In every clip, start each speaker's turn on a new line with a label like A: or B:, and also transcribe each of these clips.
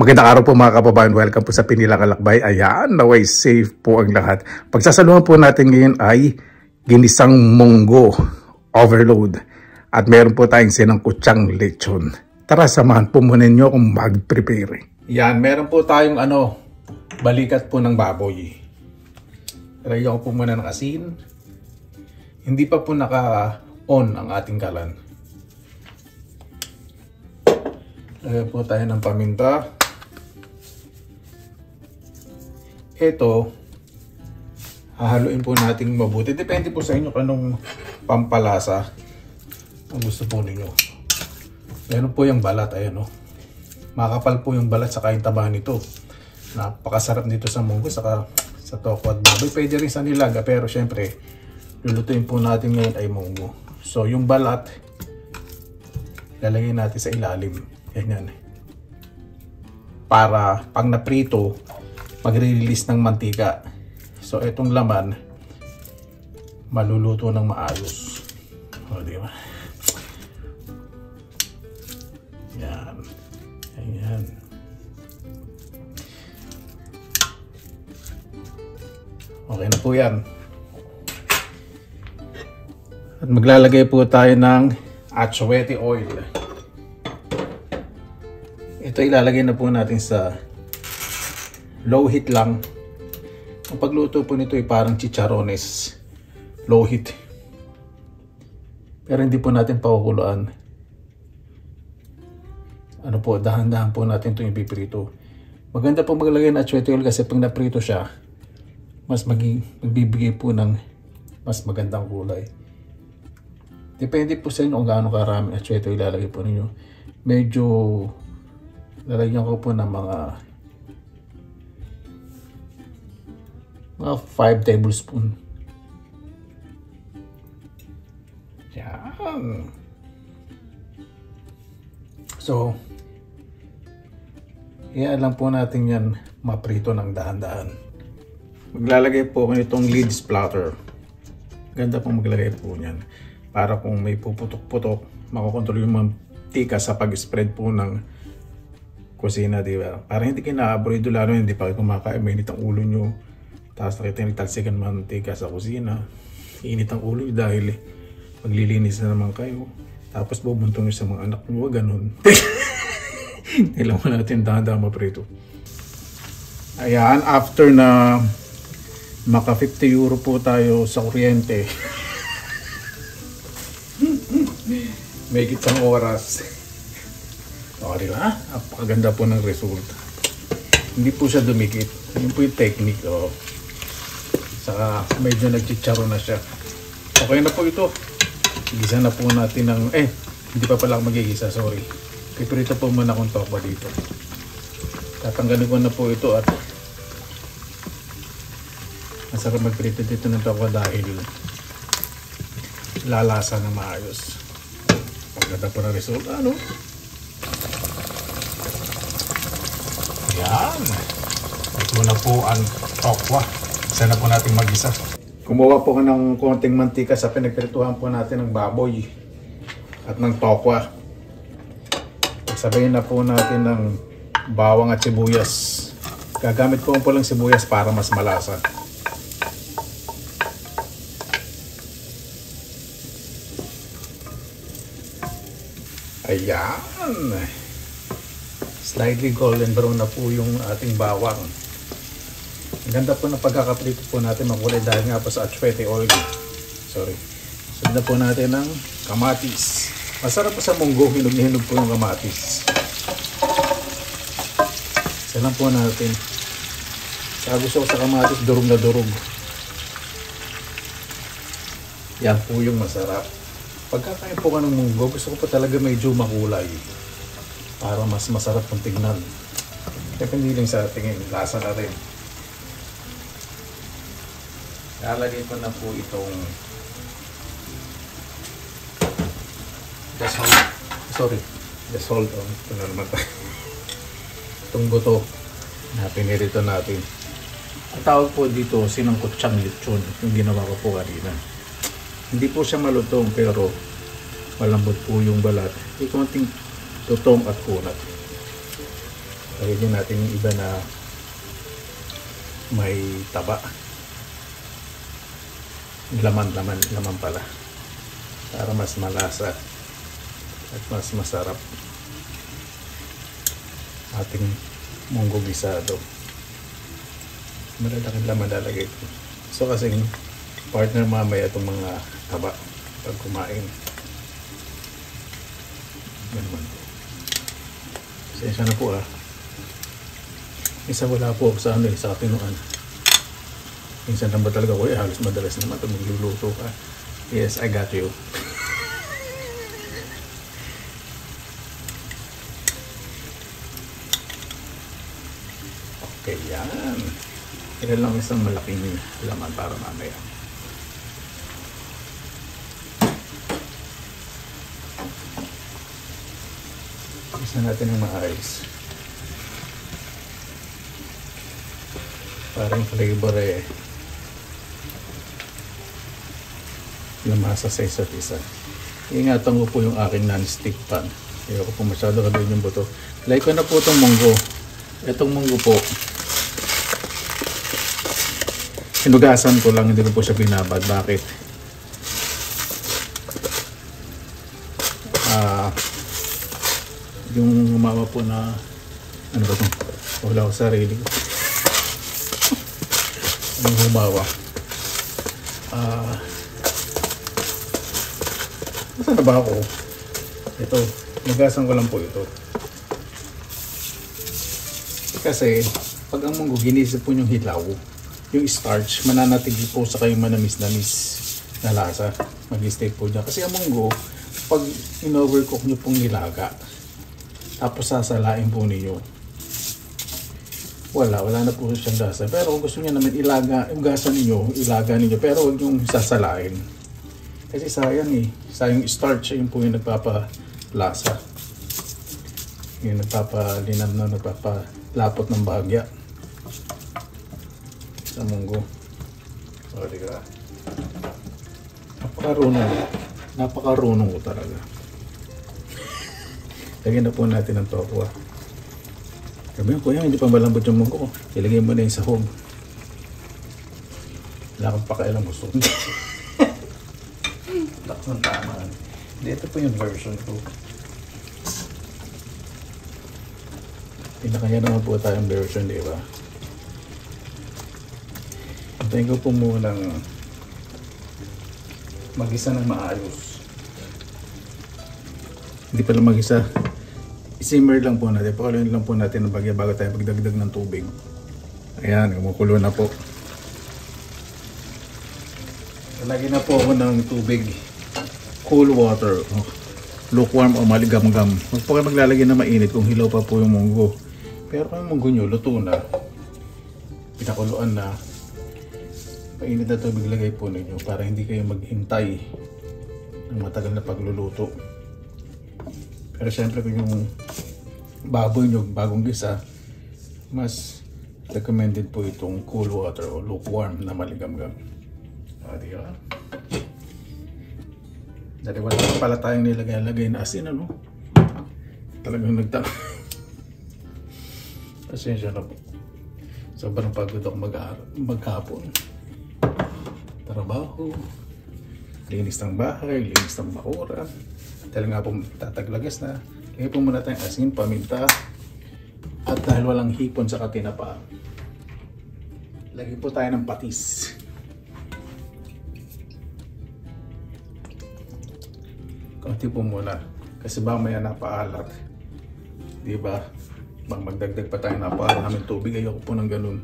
A: Magandang araw po mga kababayan. Welcome po sa Pinilang Alakbay. Ayan, naway safe po ang lahat. Pagsasaluhan po natin ngayon ay ginisang munggo overload. At meron po tayong sinangkutsang lechon. Tara, samahan po muna ninyo kung mag-prepare. Yan, meron po tayong balikat po ng baboy. Lagyan ko po muna ng asin. Hindi pa po naka-on ang ating kalan. Lagyan po tayo ng paminta. Ito, hahaluin po natin mabuti. Depende po sa inyo kung anong pampalasa ang gusto po ninyo. Ayan po yung balat. Ayan o. Makapal po yung balat saka yung taba nito. Napakasarap nito sa munggo saka sa toko at baboy. Pwede rin sa nilaga pero syempre lulutuin po natin ngayon ay munggo. So yung balat lalagay natin sa ilalim. Ganyan. Para pag naprito, magre-release ng mantika. So itong laman maluluto ng maayos. O, di ba? Yan. Ayan. Okay na po yan. At maglalagay po tayo ng achuete oil. Ito ilalagay na po natin sa low heat lang. Ang pagluto po nito ay parang chicharones. Low heat. Pero hindi po natin pakukuluan. Dahan-dahan po natin itong ipiprito. Maganda po maglagay ng achuete oil kasi pag naprito siya, mas magbibigay po ng mas magandang kulay. Depende po sa inyo kung gaano karami achuete oil ilalagay po ninyo. Medyo lalagyan ko po ng mga 5 tablespoon. Yan. So, iyan lang po natin yan maprito ng dahan-dahan. Maglalagay po ako nitong lid splatter. Ganda pong maglagay po niyan. Para kung may puputok-putok, makokontrol yung mantika sa pag-spread po ng kusina, di ba? Para hindi kayo na-abroido, lalo hindi pa kayo kumakain, mainit ang ulo nyo. Tapos nakita yung talsikan mantika sa kusina. Init ang ulo nyo dahil maglilinis na naman kayo. Tapos bubuntong nyo sa mga anak nyo, ganun. Kailangan natin dahan-dahan maprito. Ayan, after na maka 50 euro po tayo sa kuryente. May kitang oras. Okay ba? Napakaganda po ng resulta. Hindi po siya dumikit. Yun po yung technique. Oh. Saka medyo nagchicharo na siya. Okay na po ito. Gisa na po natin ng... hindi pa pala ako magigisa. Sorry. Piprito po muna akong tokwa dito. Tatanggalin ko na po ito at masarap magprito dito ng tokwa dahil lalasa na maayos. Pagkata po ng resulta, ano? Yan. Ito na po ang tokwa. Isa na po natin mag-isa. Kumuha po ka ng konting mantika sa pinagprituhan po natin ng baboy at ng tokwa. Sabayin na po natin ng bawang at sibuyas. Gagamit po lang sibuyas para mas malasa. Ayan. Slightly golden brown na po yung ating bawang. Ang ganda po ng pagkakaprito po natin makulay dahil nga po sa achuete oil. Sorry. Sunod na po natin ng kamatis. Masarap po sa munggo, hinog na hinog po yung kamatis. Salang po natin. Saka gusto ko sa kamatis, durog na durog. Yan po yung masarap. Pagkakain po ka ng munggo, gusto ko po talaga medyo makulay. Para mas masarap kung tignan. Depende lang sa tingin, lasa na rin. Lalagay ko na po itong the salt. Ito na naman tayo. Itong buto na pinirito natin. Ang tawag po dito, sinangkutsang lechon. Yung ginawa ko po kanina. Hindi po siya malutong pero malambot po yung balat. May konting tutong at kunat. Lagyan natin yung iba na may taba. Laman pala. Para mas malasa at mas masarap ating munggo gisado. Malalaking laman lalagay ko. So kasing partner mamaya itong mga taba pag kumain. Ganun po. Pasensya na po Isa wala po sa sa tinuan. Minsan lang ba talaga ko halos madalas naman ito magluluto ka. Yes, I got you. Okay, yan. Ilan lang isang malaking laman para mamaya. Isa natin ang maayos. Parang flavor lamasa sa isa't isa. Ingatan ko po yung aking non-stick pan. Ayoko po masyado gawin yung buto. Like ko na po itong munggo. Itong munggo po, hinugasan ko lang, hindi ko po siya binabad. Bakit? Yung umawa po na ano ba ito? Wala ko sarili ko. Yung humawa. Saan na ba ako? Ito, magasan ko lang po ito. Kasi, pag ang munggo, ginisip po yung hilaw, yung starch, mananatigi po sa kayong manamis-namis na lasa. Mag-stay po dyan. Kasi ang munggo, pag in-overcook nyo pong nilaga, tapos sasalain po ninyo, wala na po siyang lasa. Pero kung gusto niya naman ilaga ninyo, pero huwag yung sasalain. Kasi sayang sayang starch, yun po yung nagpapalasa. Yung nagpapalapot ng bahagya sa munggo. O, diba? Napakarunong ko talaga. Lagyan na po natin ng tokwa. Sabi ko, kuya, hindi pa malambot yung munggo ko. Ilagay mo na yung sahog. Wala kang pakialam, gusto ko. Lakas ng tama. Dito po yung version ko. Pinakanya naman po tayong version, di ba? Antayin ko po muna mag-isa ng maayos. Hindi pala mag-isa. I-simmer lang po natin. Pakuluin lang po natin ng bagya bago tayo magdagdag ng tubig. Ayan, kumukulo na po. Lagyan na po ako ng tubig. Cool water. Lukewarm o maligam-gam. Huwag po kayo maglalagay na mainit kung hilaw pa po yung munggo. Pero kung yung munggo nyo, luto na. Pinakuluan na. Painit na tubig lagay po ninyo para hindi kayo maghintay ng matagal na pagluluto. Pero syempre kung yung baboy nyo bagong gisa, mas recommended po itong cool water o lukewarm na maligam-gam. Diba? Dali wala pala tayong nilagay na asin, ano? Talagang nagtaka. Pasensya na po. Sobrang pagod ako maghapon. Trabaho, linis ng bahay, linis ng bakura. Dahil nga po tataglagas na. Kaya po muna tayong asin, paminta. At dahil walang hipon sa katinapa, lagyan po tayo ng patis. Konti po muna kasi ba maya napaalat, di ba? Magdagdag pa tayo napaalat namin tubig, ayoko po ng ganun.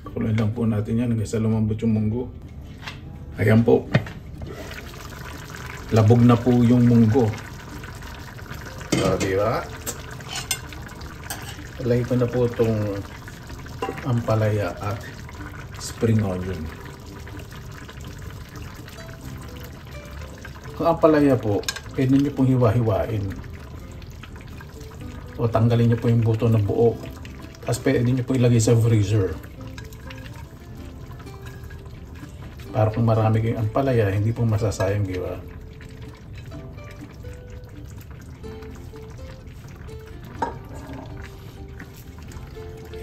A: Pakuluin lang po natin yan hanggang sa lumambot yung munggo. Ayan po, labog na po yung munggo. So, di ba? Lagay ko na po itong ampalaya at spring onion. Kung ampalaya po, pwede nyo pong hiwa-hiwain. O tanggalin nyo po yung buto ng buo. Tapos pwede nyo po ilagay sa freezer. Para kung marami kayong ampalaya, hindi po masasayang, di ba?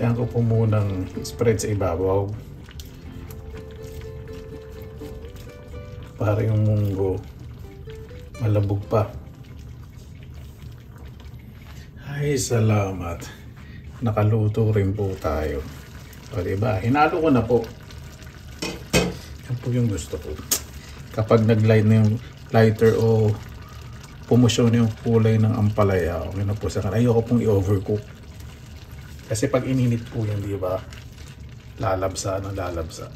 A: Kaya ko po munang spread sa ibabaw para yung munggo malabog pa. Ay, salamat. Nakaluto rin po tayo. O diba? Hinalo ko na po. Yan po yung gusto ko. Kapag nag-light na yung lighter o pumusyon yung kulay ng ampalaya, okay na po sa akin. Ayoko pong i-overcook. Kasi pag ininit po yan, di ba? Lalabsa na lalabsa.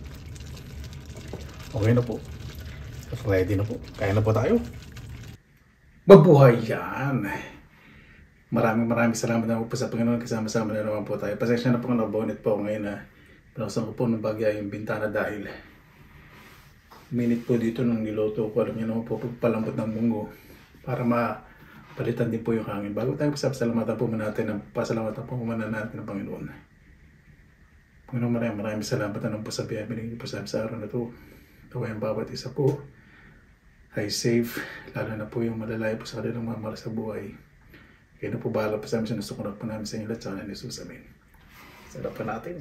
A: Okay na po. Ready na po. Kaya na po tayo. Mabuhay yan! Maraming salamat na po sa Panginoon. Kasama-sama na naman po tayo. Pasensya na po nga nabonet po ngayon na pinakasan ko po ng bagya yung bintana dahil minute po dito nung niloto ko. Alam niyo naman po pagpalambot ng munggo para mapalitan din po yung hangin. Bago tayo pasalamatan po muna natin, pasalamatan po muna natin ng Panginoon. Panginoon, maraming salamat na po sa biyaya binigay po sa araw na ito. Taway ang bawat isa po ay safe, lalo na po yung malalayo po sa kanilang mga mahal sa buhay. Kaya na po bahala po sa amin, sinusukunak po namin sa inyo lahat sa kanan ni Jesus. Amen. Sarap pa natin.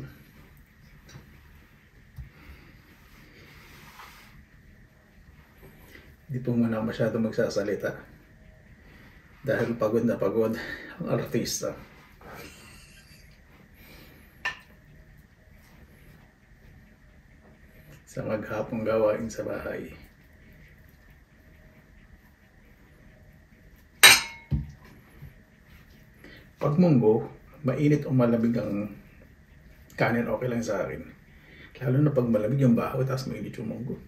A: Hindi po muna masyado magsasalita dahil pagod na pagod ang artista. Sa maghapong gawain sa bahay. Pag munggo, mainit o malamig ang kanin, okay lang sa akin. Lalo na pag malamig yung bahaw, tapos mainit yung munggo.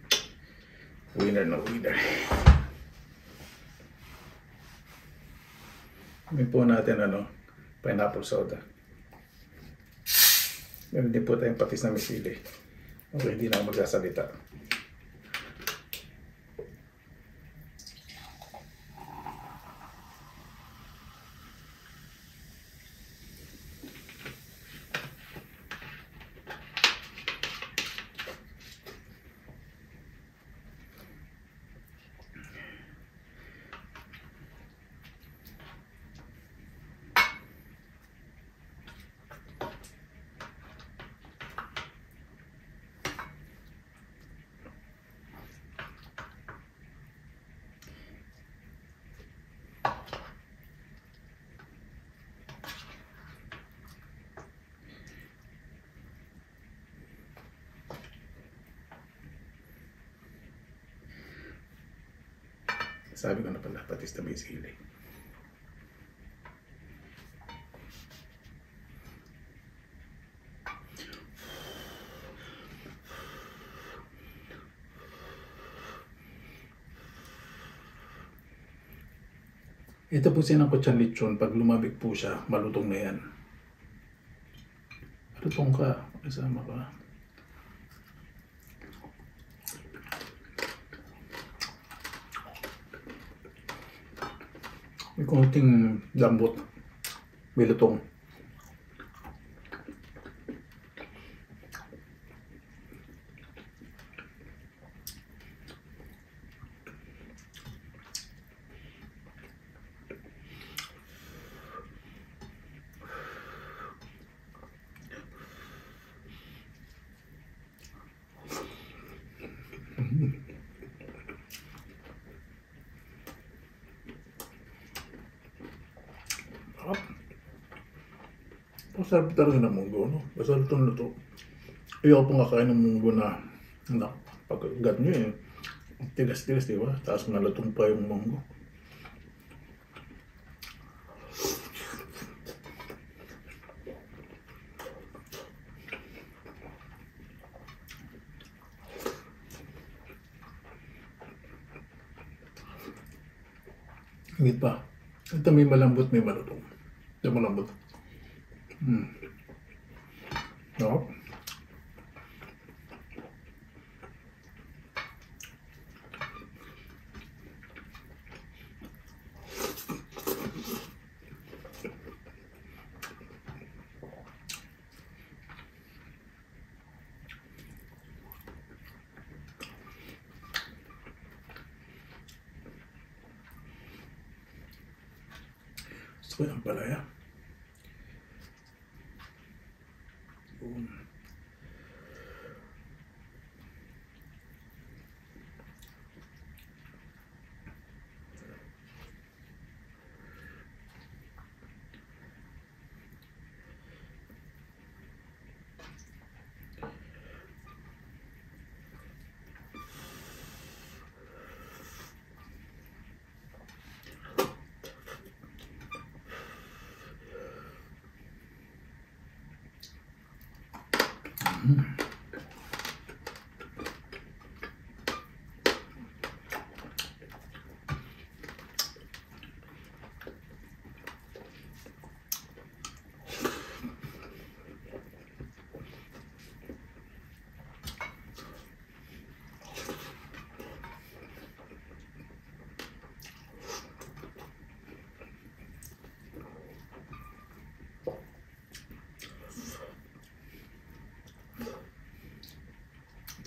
A: Winner na winner. May po natin pineapple soda. Meron din po tayong patis na misili. Okay, hindi na ako magsasalita. Sabi ko na pala, patis na may sili. Ito po sinangkot lechon. Pag lumabig po siya, malutong na yan. Malutong ka, kasama ka. May konting lambot. May lutong. Masarap talaga ng munggo, no? Masarap itong luto. Ayaw po nga kain ng munggo na pagkagat nyo eh. Tigas-tigas, di ba? Tapos nalutong pa yung munggo. Higit pa. Ito may malambot, may malutong. Ito malambot. No. Gusto ko yung palaya.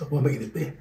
A: Ito po mainit eh.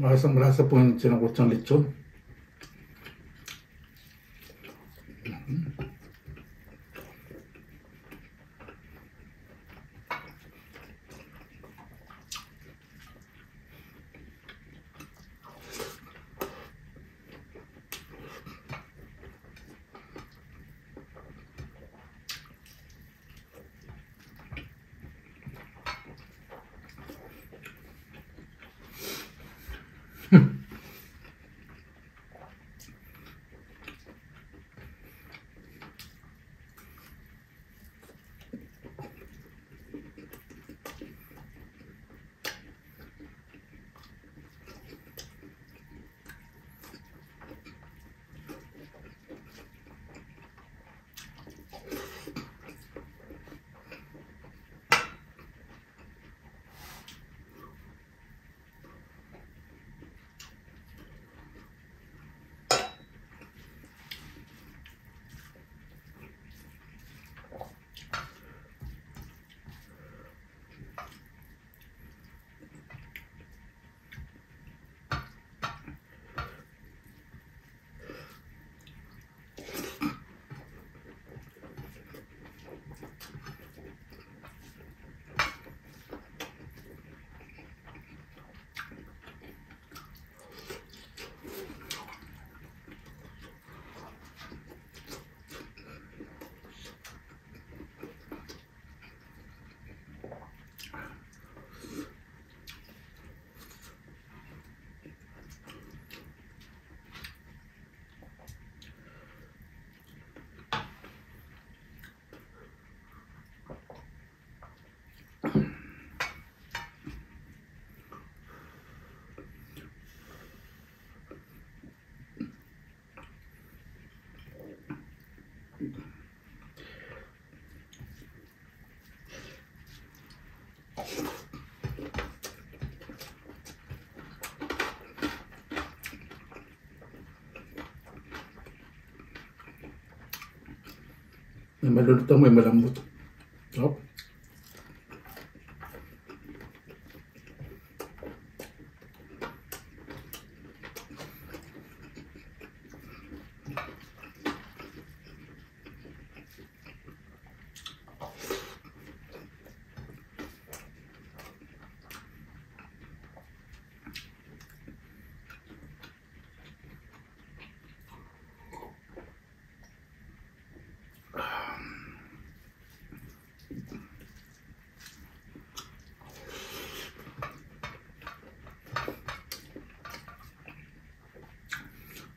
A: Masang-lasa po yung sinakutsang lechon. May malulutang, may malambot. Oh.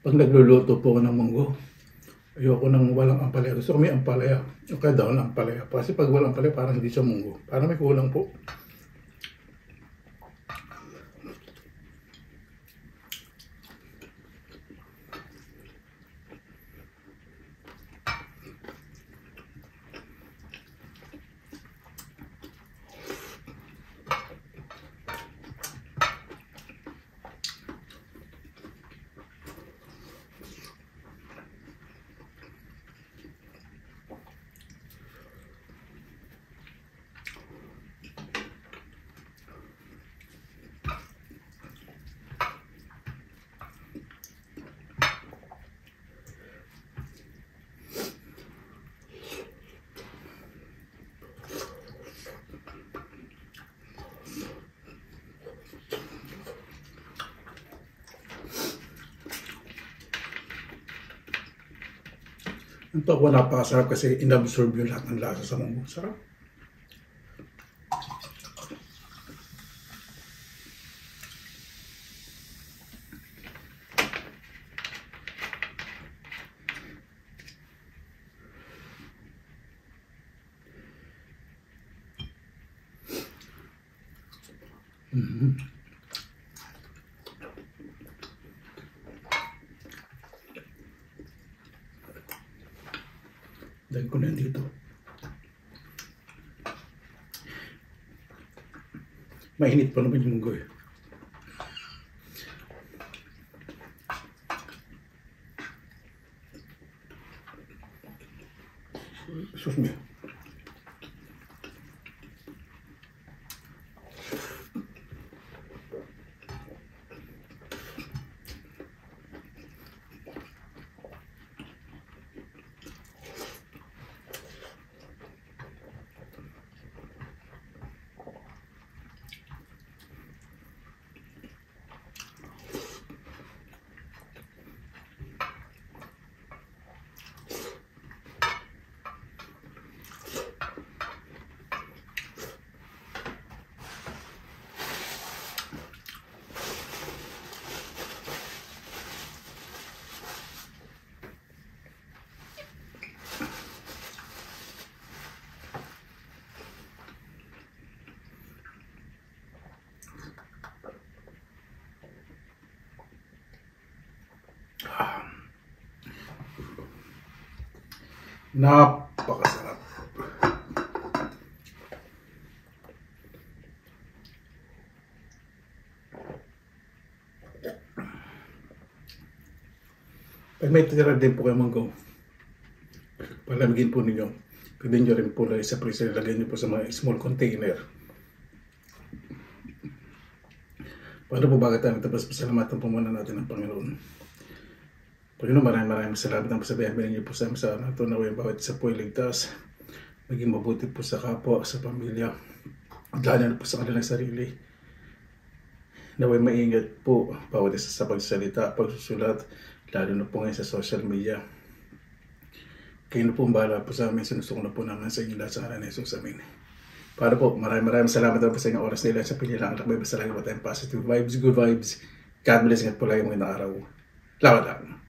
A: Pag nagluluto po ako ng munggo, ayoko nang walang ampalaya. Gusto ko may ampalaya. O kaya daw ng ampalaya. Kasi pag walang ampalaya, parang hindi siya munggo. Parang may kulang po. Ito ako napakasarap kasi inabsorb yung lahat ng lasa sa munggo. Sarap. Dahil ko na dito. Mainit pa naman yung munggo eh. Sus me. Napakasarap. Pag may tira din po kayo manggo, palamigin po ninyo. Pwede nyo rin po sa freezer, lagay nyo po sa mga small container. Paano po bago tayo tapos pasalamatan po muna natin ang Panginoon. Panginoon, maraming salamat ang pasabihan niyo po sa amin sa ito na bawat isa po iligtas. Maging mabuti po sa kapwa, sa pamilya. At lalo na po sa kanilang sarili. Naway maingat po bawat isa sa pagsalita, pagsusulat, lalo na po ngayon sa social media. Kayo na po bahala po sa amin, sinusuko na po namin sa inyo lahat sa ngalan ni Jesus. Amin. Para po, maraming salamat po sa inyong oras nila sa pinilang anak. May basta lagi po tayong positive vibes, good vibes. God bless, ingat po lagi mga araw. Lawan lang.